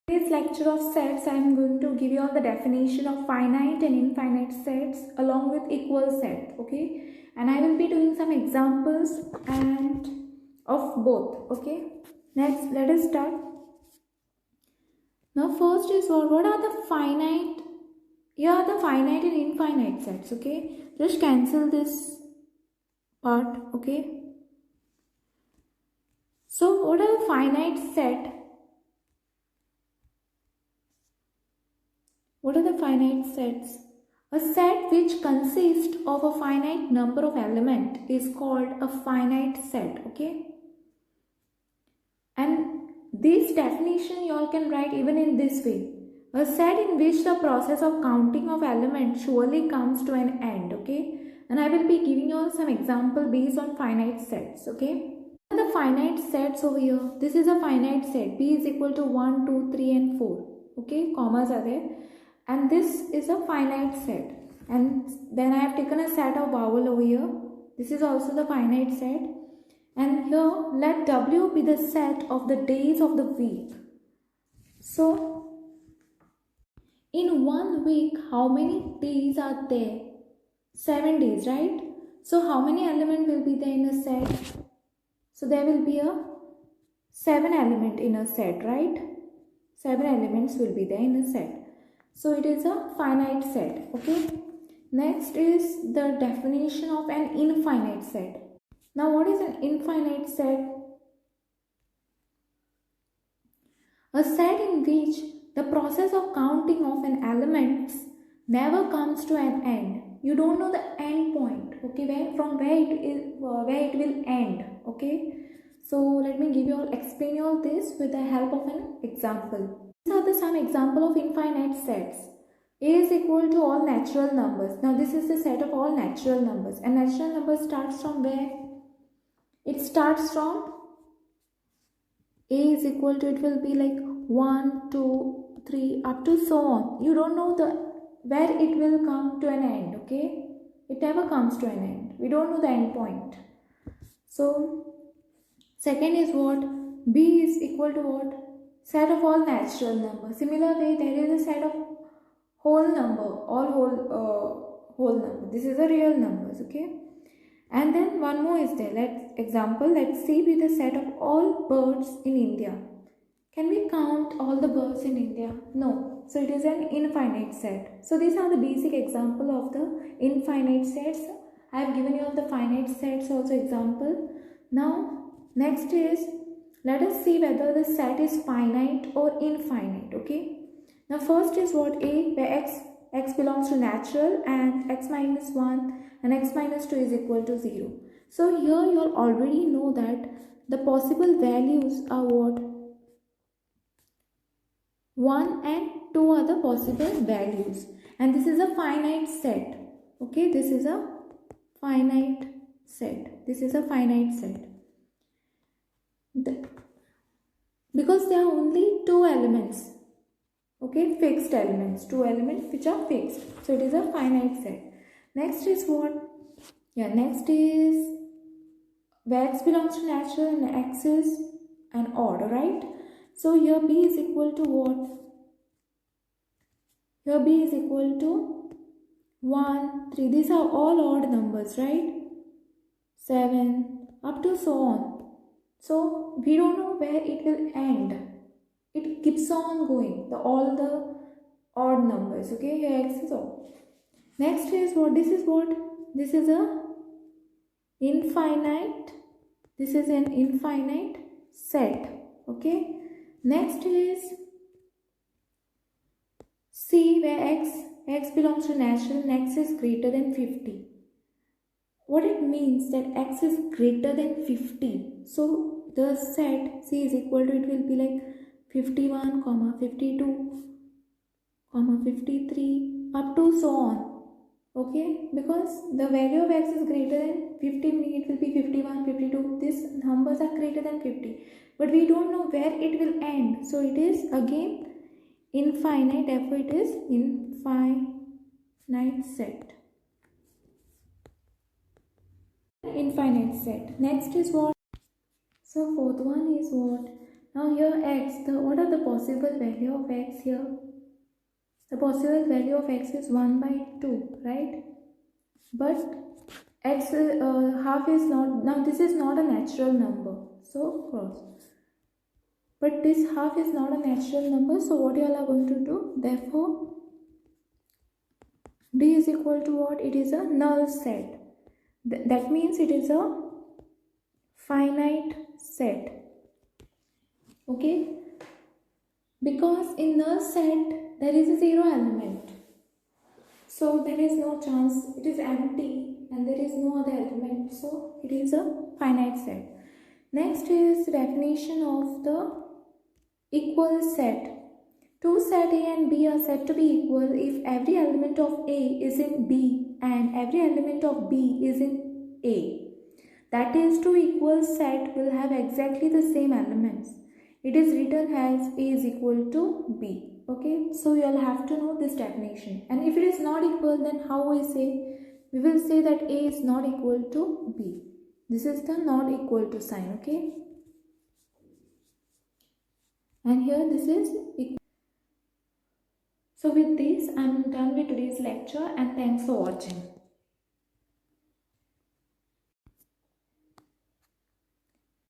In this lecture of sets, I am going to give you all the definition of finite and infinite sets along with equal set, okay? And I will be doing some examples and of both, okay? Next, let us start. Now, first is what are the finite? Here are the finite and infinite sets, okay? Just cancel this part, okay? So, what are the finite set? What are the finite sets? A set which consists of a finite number of elements is called a finite set, okay? And this definition you all can write even in this way. A set in which the process of counting of elements surely comes to an end, okay? And I will be giving you all some example based on finite sets, okay? The finite sets over here, this is a finite set. B is equal to 1, 2, 3 and 4, okay? Commas are there. And this is a finite set, and then I have taken a set of vowel over here. This is also the finite set, and here let W be the set of the days of the week. So in 1 week, how many days are there? 7 days, right? So how many elements will be there in a set? So there will be a 7 element in a set, right? 7 elements will be there in a set. So it is a finite set, okay? Next is the definition of an infinite set. Now what is an infinite set? A set in which the process of counting of an element never comes to an end. You don't know the end point, okay? Where it will end, okay? So let me explain you all this with the help of an example. These are the some example of infinite sets. A is equal to all natural numbers. Now this is the set of all natural numbers, and natural number starts from where? It starts from A is equal to, it will be like 1, 2, 3 up to so on. You don't know where it will come to an end, okay? It never comes to an end. We don't know the end point. So second is what? B is equal to what? Set of all natural numbers. Similar way, there is a set of whole number, whole number. This is a real numbers, okay? And then one more is there. Let's see be the set of all birds in India. Can we count all the birds in India? No. So it is an infinite set. So these are the basic example of the infinite sets. I have given you all the finite sets also example. Now next is, let us see whether the set is finite or infinite, okay? Now first is what? A, where x belongs to natural and x minus 1 and x minus 2 is equal to 0. So here you all already know that the possible values are what? 1 and 2 are the possible values, and this is a finite set, okay? This is a finite set. This is a finite set. Because there are only 2 elements, okay, fixed elements, 2 elements which are fixed, so it is a finite set. Next is what? Next is where x belongs to natural and x is an odd, right? So here B is equal to what? Here B is equal to 1, 3. These are all odd numbers, right? 7 up to so on. So we don't know where it will end. It keeps on going, all the odd numbers, okay? Here x is odd. Next is what? This is what? This is a infinite. This is an infinite set, okay? Next is C, where x belongs to natural and x is greater than 50. What it means that x is greater than 50. So the set C is equal to, it will be like 51, 52, 53 up to so on, okay? Because the value of x is greater than 50, it will be 51, 52. These numbers are greater than 50, but we don't know where it will end. So it is again infinite, therefore it is infinite set. Infinite set. Next is what? So fourth one is what? Now here x, what are the possible value of x here? The possible value of x is 1 by 2, right? But x half is not, now this is not a natural number, so cross. But this half is not a natural number, so what you all are going to do? Therefore, D is equal to what? It is a null set. That means it is a finite set. Okay? Because in null set, there is a zero element. So there is no chance, it is empty and there is no other element. So it is a finite set. Next is definition of the equal set. Two set A and B are said to be equal if every element of A is in B and every element of B is in A. That is, two equal set will have exactly the same elements. It is written as A is equal to B. Okay, so you all have to know this definition. And if it is not equal, then how we say? We will say that A is not equal to B. This is the not equal to sign. Okay, and here this is equal. So with this, I am done with today's lecture and thanks for watching.